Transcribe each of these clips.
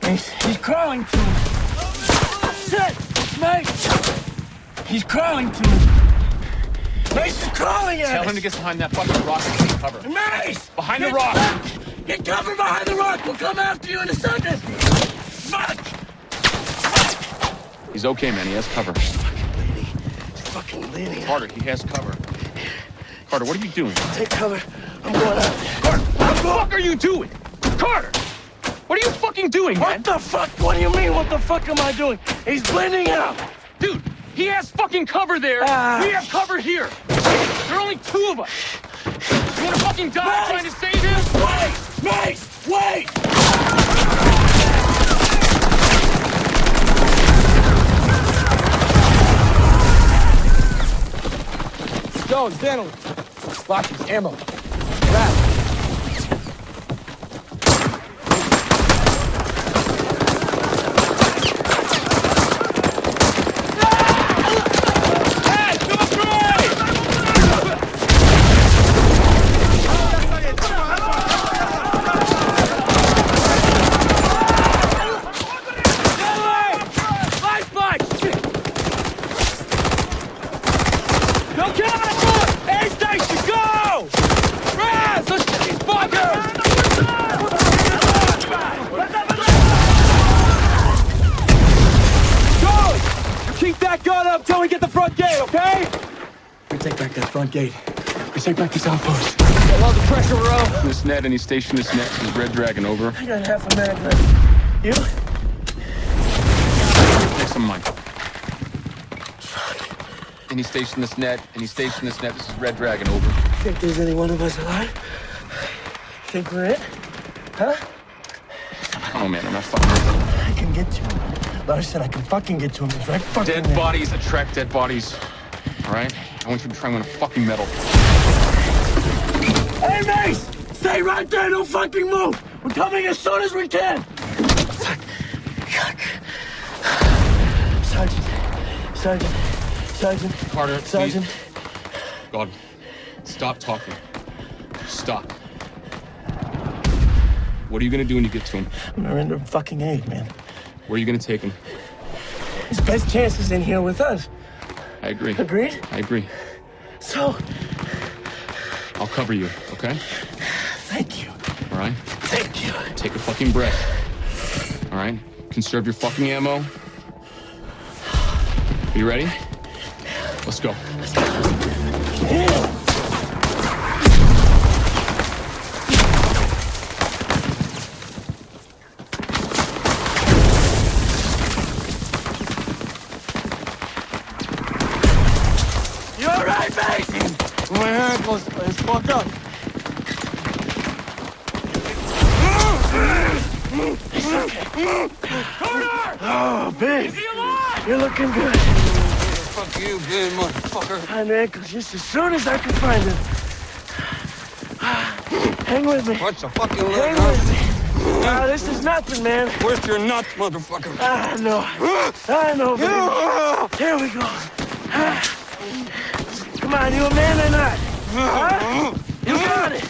He's crawling to him. Shit! It's Mace! He's crawling to him. Mace is crawling at us! Tell him to get behind that fucking rock and take cover. Mace! Behind the rock! Get cover behind the rock! We'll come after you in a second! Fuck! He's okay, man. He has cover. He's fucking bleeding. Carter, he has cover. Carter, what are you doing? Take cover. I'm going out. Carter, what the fuck are you doing? Carter! What are you fucking doing, man? What the fuck? What do you mean, what the fuck am I doing? He's bleeding out! Dude, he has fucking cover there. We have cover here. There are only two of us. You wanna fucking die trying to save him? Wait! Mace! Wait! Jones, Daniel. Lockers, ammo. Grab. Front gate. We take back this outpost. I love the pressure we're on. This net, any station this net is Red Dragon, over. I got half a minute left. You? Take some mine. Any station this net, this is Red Dragon, over. Think there's any one of us alive? Think we're it? Huh? Oh man, I'm not fucking with it. I can get to him. Lars said I can fucking get to him. He's right fucking Dead there. bodies attract dead bodies. All right? I want you to try and win a fucking medal. Hey, Mace! Stay right there, don't fucking move! We're coming as soon as we can! Sergeant. Carter, Sergeant. please. God, stop talking. Stop. What are you gonna do when you get to him? I'm gonna render him fucking aid, man. Where are you gonna take him? His best chance is in here with us. I agree. Agreed? I agree. So... I'll cover you, okay? Thank you. All right? Thank you. Take a fucking breath. All right? Conserve your fucking ammo. Are you ready? Let's go. You all right, mate? My ankles is fucked up. Carter! Oh, big. Is he alive? You're looking good. Fuck you, big motherfucker. Find the ankles just as soon as I can find them. Hang with me. What's the fucking Hang leg, with me. This is nothing, man. Where's your nuts, motherfucker? I know, baby. Here we go. Come on, you a man or not? Huh? You got it.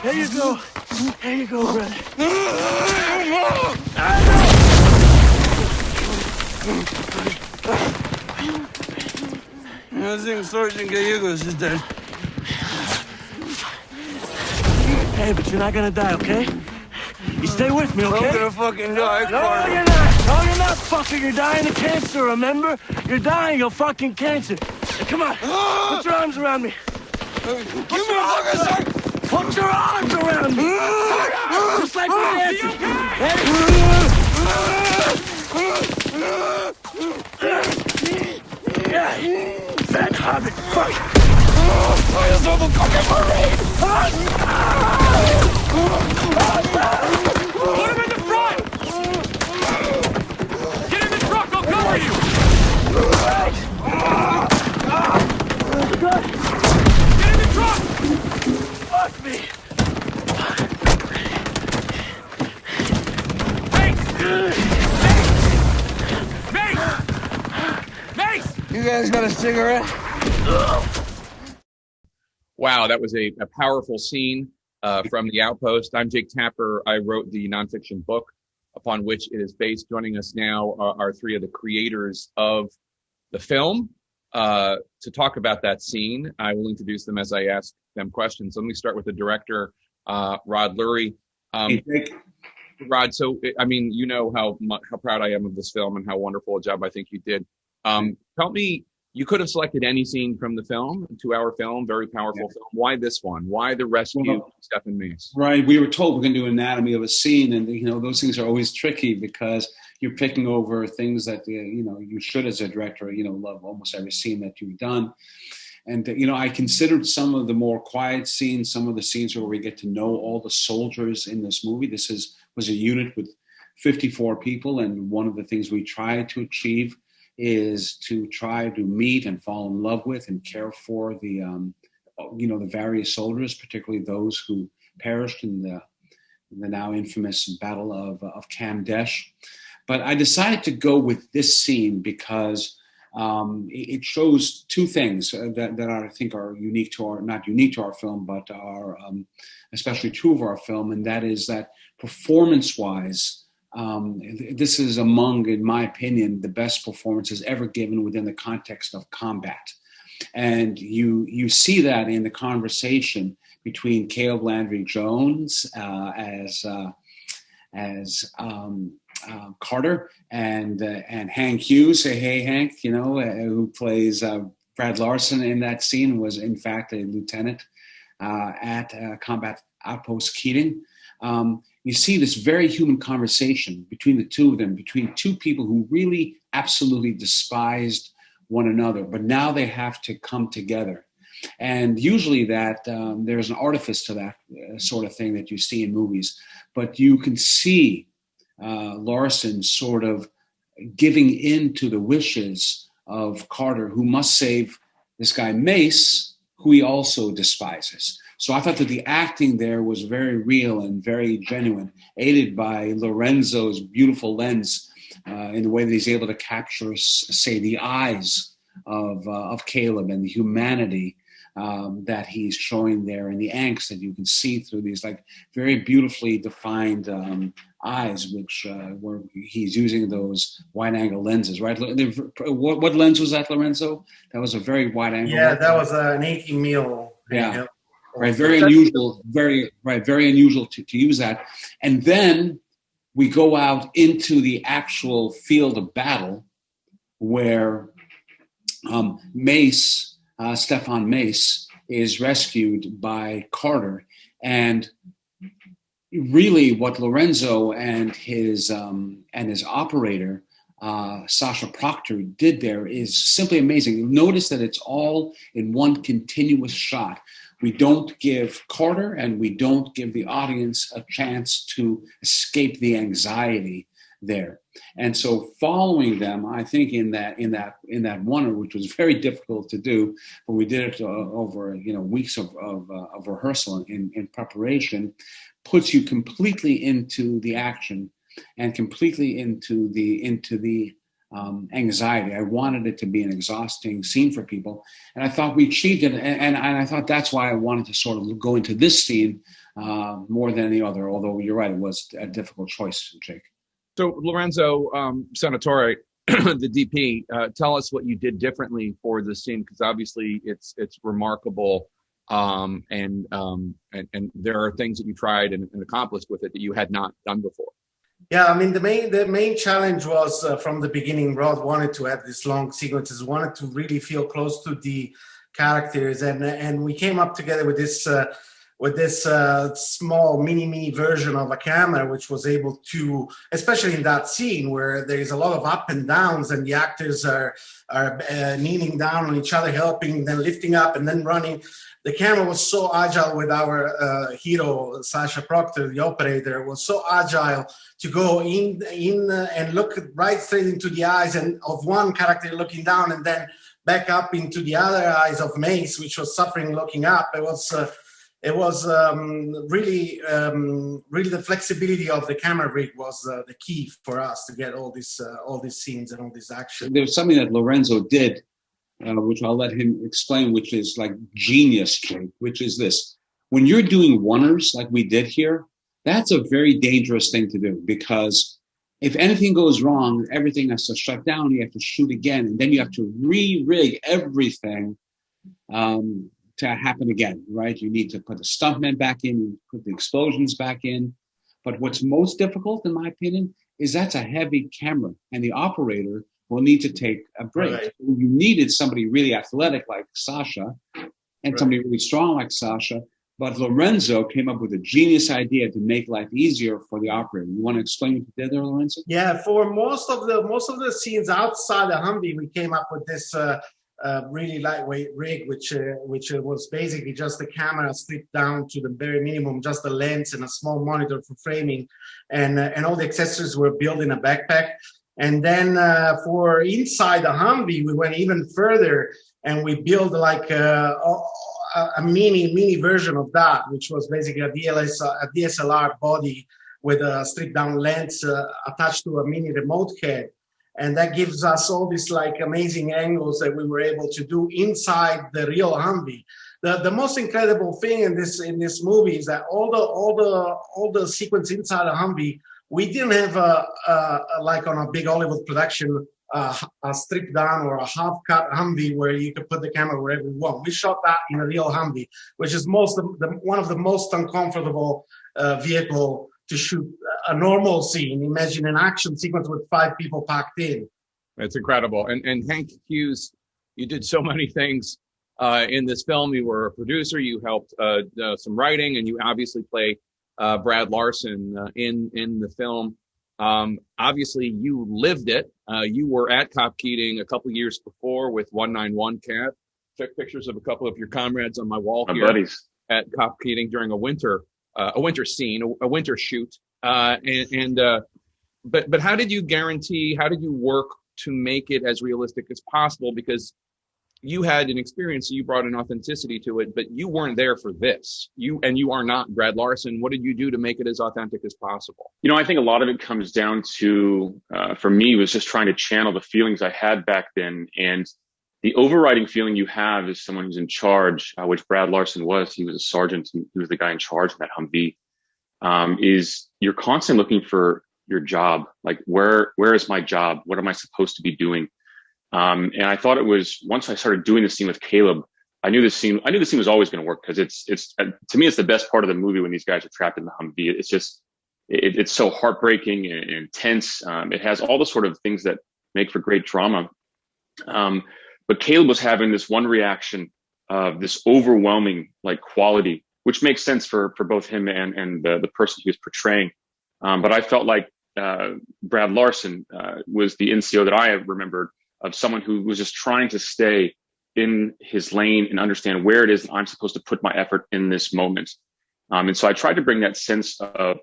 There you go. There you go, brother. I know. I think Sergeant Gallegos is dead. Hey, but you're not gonna die, okay? You stay with me, okay? I'm gonna fucking die, No, Carter. you're not. No, you're not, fucker. You're dying of cancer, remember? You're dying of fucking cancer. Hey, come on. Put your arms around me. Give me a fucking second. Put your arms around me. Just like we dancing. Yeah. Fat hobbit. Fuck. Oh, you're so fucking marine. Put him in the front! Get in the truck, I'll cover you! Good. Get in the truck! Fuck me. Mace! You guys got a cigarette? Wow, that was a powerful scene from the Outpost. I'm Jake Tapper. I wrote the nonfiction book upon which it is based. Joining us now are three of the creators of the film. To talk about that scene, I will introduce them as I ask them questions. Let me start with the director, Rod Lurie. Rod, so I mean, you know how proud I am of this film and how wonderful a job I think you did. Tell me, you could have selected any scene from the film, a 2-hour film, very powerful film. Why this one? Why the rescue of Stephen Mace? Right. We were told we're going to do anatomy of a scene, and those things are always tricky because you're picking over things that you should, as a director, love almost every scene that you've done. And I considered some of the more quiet scenes, some of the scenes where we get to know all the soldiers in this movie. This was a unit with 54 people, and one of the things we tried to achieve is to try to meet and fall in love with and care for the various soldiers, particularly those who perished in the now infamous Battle of Cam Desh. But I decided to go with this scene because it shows two things that I think are unique to not unique to our film, but are especially true of our film, and that is that performance-wise, this is among, in my opinion, the best performances ever given within the context of combat. And you see that in the conversation between Caleb Landry Jones as Carter and Hank Hughes. Hey Hank, who plays Brad Larson in that scene, was in fact a lieutenant at Combat Outpost Keating. You see this very human conversation between the two of them, between two people who really absolutely despised one another, but now they have to come together. And usually that there's an artifice to that sort of thing that you see in movies, but you can see Larson sort of giving in to the wishes of Carter, who must save this guy Mace, who he also despises. So I thought that the acting there was very real and very genuine, aided by Lorenzo's beautiful lens in the way that he's able to capture, say, the eyes of Caleb and the humanity that he's showing there, and the angst that you can see through these like very beautifully defined eyes, which where he's using those wide-angle lenses, right? What lens was that, Lorenzo? That was a very wide-angle. Yeah, that was an 18 mil. Yeah. Right, very unusual, very unusual to use that. And then we go out into the actual field of battle where Stefan Mace is rescued by Carter. And really what Lorenzo and his operator, Sasha Proctor, did there is simply amazing. Notice that it's all in one continuous shot. We don't give Carter and we don't give the audience a chance to escape the anxiety there. And so following them, I think in that one, which was very difficult to do, but we did it over weeks of rehearsal in preparation, puts you completely into the action and completely into the anxiety. I wanted it to be an exhausting scene for people, and I thought we achieved it. And I thought that's why I wanted to sort of go into this scene more than any other. Although you're right, it was a difficult choice, Jake. So Lorenzo Senatore, the DP, tell us what you did differently for this scene, because obviously it's remarkable, and there are things that you tried and accomplished with it that you had not done before. Yeah, I mean, the main challenge was from the beginning. Rod wanted to have these long sequences, wanted to really feel close to the characters, and we came up together with this small mini version of a camera, which was able to, especially in that scene where there is a lot of up and downs, and the actors are kneeling down on each other, helping, then lifting up, and then running. The camera was so agile with our hero, Sasha Proctor, the operator, was so agile to go in and look right straight into the eyes and of one character looking down, and then back up into the other eyes of Mace, which was suffering looking up. It was really the flexibility of the camera rig was the key for us to get all these scenes and all this action. There's something that Lorenzo did, which I'll let him explain, which is like genius, Jake, which is this. When you're doing oneers like we did here, that's a very dangerous thing to do, because if anything goes wrong, everything has to shut down. You have to shoot again, and then you have to re-rig everything to happen again, right? You need to put the stuntmen back in, put the explosions back in. But what's most difficult, in my opinion, is that's a heavy camera, and the operator will need to take a break. Right. You needed somebody really athletic like Sasha, and somebody really strong like Sasha. But Lorenzo came up with a genius idea to make life easier for the operator. You want to explain what you did there, Lorenzo? Yeah, for most of the scenes outside the Humvee, we came up with this really lightweight rig, which was basically just the camera stripped down to the very minimum, just the lens and a small monitor for framing, and all the accessories were built in a backpack. And then for inside the Humvee, we went even further, and we built like a mini version of that, which was basically a DSLR body with a stripped down lens attached to a mini remote head. And that gives us all these like amazing angles that we were able to do inside the real Humvee. The most incredible thing in this movie is that all the sequence inside a Humvee, we didn't have like on a big Hollywood production, a stripped down or a half cut Humvee where you could put the camera wherever you want. We shot that in a real Humvee, which is one of the most uncomfortable vehicle to shoot a normal scene. Imagine an action sequence with 5 people packed in. It's incredible. And Hank Hughes, you did so many things in this film. You were a producer, you helped some writing, and you obviously play Brad Larson in the film. Obviously, you lived it. You were at Cop Keating a couple years before with 191 Cat. Took pictures of a couple of your comrades on my wall here buddies at Cop Keating during a winter scene, a winter shoot. But how did you work to make it as realistic as possible? Because you had an experience, so you brought an authenticity to it, but you weren't there for this. You are not Brad Larson. What did you do to make it as authentic as possible? You know, I think a lot of it comes down to, for me, was just trying to channel the feelings I had back then. And the overriding feeling you have as someone who's in charge, which Brad Larson was. He was a sergeant. He was the guy in charge of that Humvee. Is you're constantly looking for your job. Like, where is my job? What am I supposed to be doing? And I thought it was, once I started doing the scene with Caleb, I knew the scene was always going to work, because it's to me, it's the best part of the movie when these guys are trapped in the Humvee. It's just, it's so heartbreaking and intense. It has all the sort of things that make for great drama. But Caleb was having this one reaction of this overwhelming like quality, which makes sense for both him and the person he was portraying. But I felt like Brad Larson was the NCO that I remembered, of someone who was just trying to stay in his lane and understand where it is that I'm supposed to put my effort in this moment. And so I tried to bring that sense of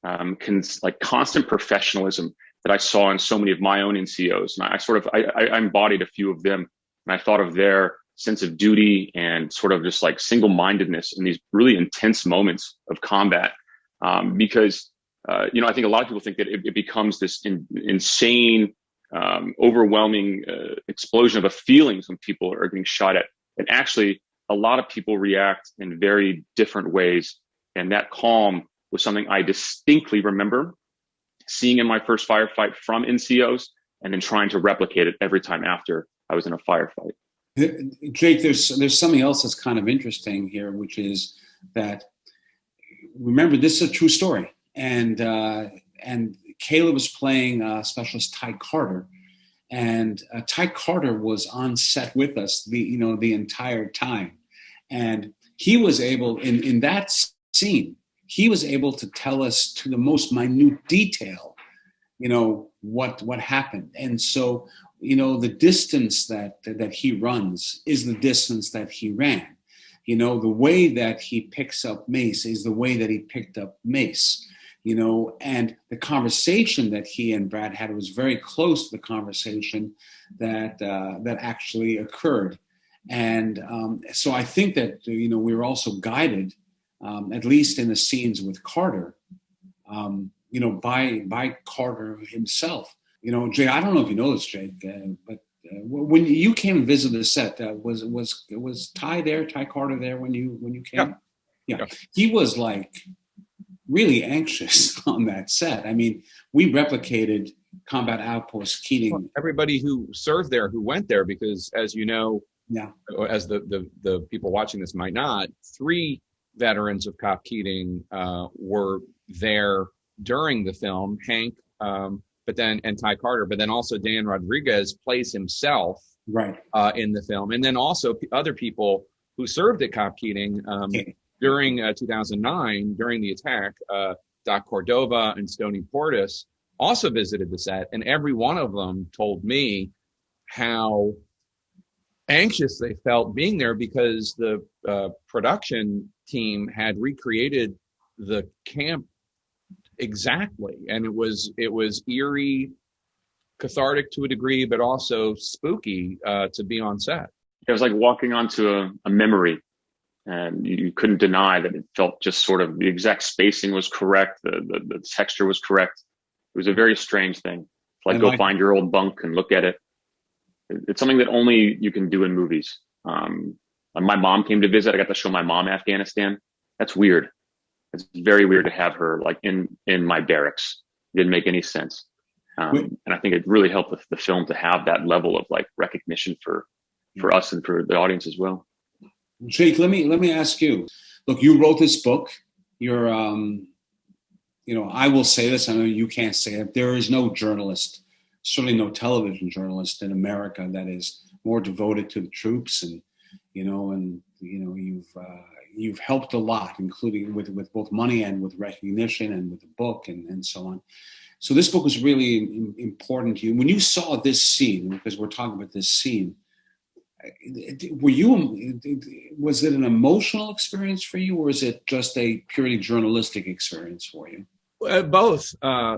constant professionalism that I saw in so many of my own NCOs. And I embodied a few of them, and I thought of their sense of duty and sort of just like single-mindedness in these really intense moments of combat. Because, I think a lot of people think that it becomes this insane, overwhelming explosion of feelings when people are getting shot at. And actually, a lot of people react in very different ways. And that calm was something I distinctly remember seeing in my first firefight from NCOs, and then trying to replicate it every time after I was in a firefight. Jake, there's something else that's kind of interesting here, which is that, remember, this is a true story. And Caleb was playing Specialist Ty Carter, and Ty Carter was on set with us the entire time, and he was able in that scene, he was able to tell us to the most minute detail, what happened. And so, the distance that he runs is the distance that he ran. The way that he picks up mace is the way that he picked up mace. And the conversation that he and Brad had was very close to the conversation that actually occurred. And so I think that, we were also guided, at least in the scenes with Carter, by Carter himself. Jay, I don't know if you know this, Jake, but when you came and visited the set, was Ty there, Ty Carter there when you came? Yeah. He was like really anxious on that set. I mean, we replicated Combat Outpost Keating. Well, everybody who served there, who went there, because as you know, or as the people watching this might not, 3 veterans of Cop Keating were there during the film. Hank, and Ty Carter, but then also Dan Rodriguez plays himself in the film, and then also other people who served at Cop Keating during 2009 during the attack. Doc Cordova and Stoney Portis also visited the set, and every one of them told me how anxious they felt being there, because the production team had recreated the camp exactly, and it was eerie, cathartic to a degree, but also spooky to be on set. It was like walking onto a memory, and you couldn't deny that it felt just sort of, the exact spacing was correct, the texture was correct. It was a very strange thing. Like, go find your old bunk and look at it. It's something that only you can do in movies. When my mom came to visit, I got to show my mom Afghanistan. That's weird. It's very weird to have her like in my barracks. It didn't make any sense. And I think it really helped the film to have that level of like recognition for us and for the audience as well. Jake, let me ask you. Look, you wrote this book. You're, I will say this. I know you can't say it. There is no journalist, certainly no television journalist in America, that is more devoted to the troops, and you've helped a lot, including with both money and with recognition and with the book and so on. So this book was really important to you. When you saw this scene, because we're talking about this scene, was it an emotional experience for you, or is it just a purely journalistic experience for you? Both. I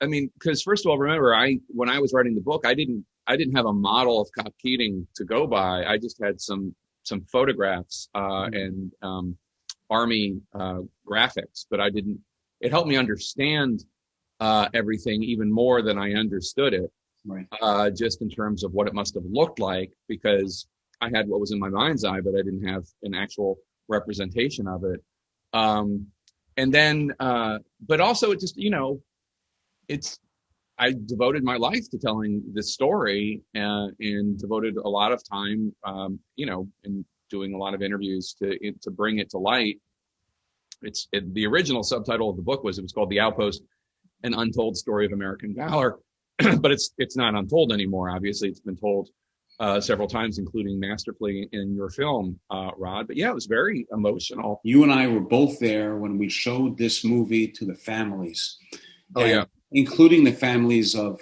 mean, because first of all, remember, when I was writing the book, I didn't have a model of Cop Keating to go by. I just had some photographs and Army graphics, but it helped me understand everything even more than I understood it. Right. Just in terms of what it must have looked like, because I had what was in my mind's eye, but I didn't have an actual representation of it. And then, but also it just, I devoted my life to telling this story and devoted a lot of time, in doing a lot of interviews to bring it to light. The original subtitle of the book was called The Outpost, An Untold Story of American Valor. But it's not untold anymore. Obviously, it's been told several times, including masterfully in your film, Rod. But yeah, it was very emotional. You and I were both there when we showed this movie to the families. Oh, yeah. Including the families of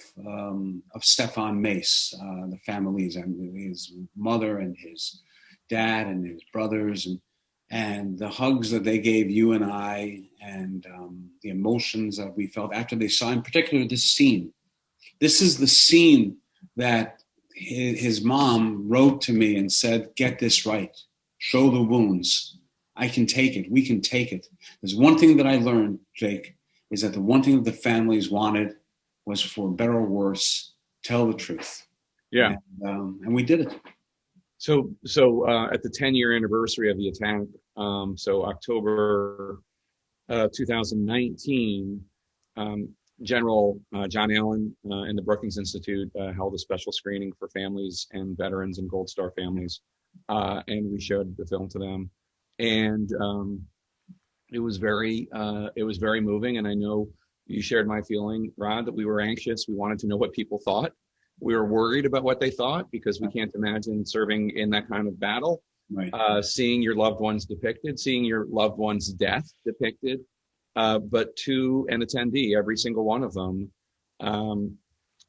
Stefan Mace, the families, and his mother and his dad and his brothers, and the hugs that they gave you and I, and the emotions that we felt after they saw, in particular, this scene. This is the scene that his mom wrote to me and said, "Get this right. Show the wounds. I can take it. We can take it." There's one thing that I learned, Jake, is that the one thing that the families wanted was, for better or worse, tell the truth. Yeah. And we did it. So at the 10-year anniversary of the attack, so October 2019, General John Allen and the Brookings Institute held a special screening for families and veterans and Gold Star families, and we showed the film to them, and it was very moving. And I know you shared my feeling, Rod, that we were anxious. We wanted to know what people thought. We were worried about what they thought, because we can't imagine serving in that kind of battle. Right. Seeing your loved ones depicted, seeing your loved one's death depicted. But to an attendee, every single one of them. And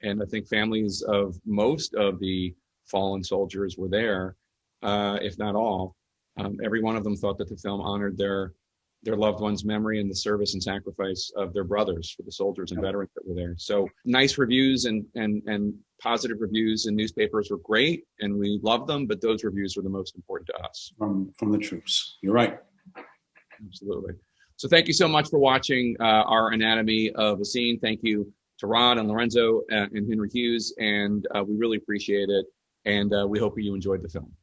I think families of most of the fallen soldiers were there, if not all. Every one of them thought that the film honored their loved one's memory and the service and sacrifice of their brothers, for the soldiers and veterans that were there. So nice reviews and positive reviews in newspapers were great, and we loved them, but those reviews were the most important to us. From the troops. You're right. Absolutely. So thank you so much for watching our Anatomy of a Scene. Thank you to Rod and Lorenzo and Henry Hughes, and we really appreciate it. And we hope you enjoyed the film.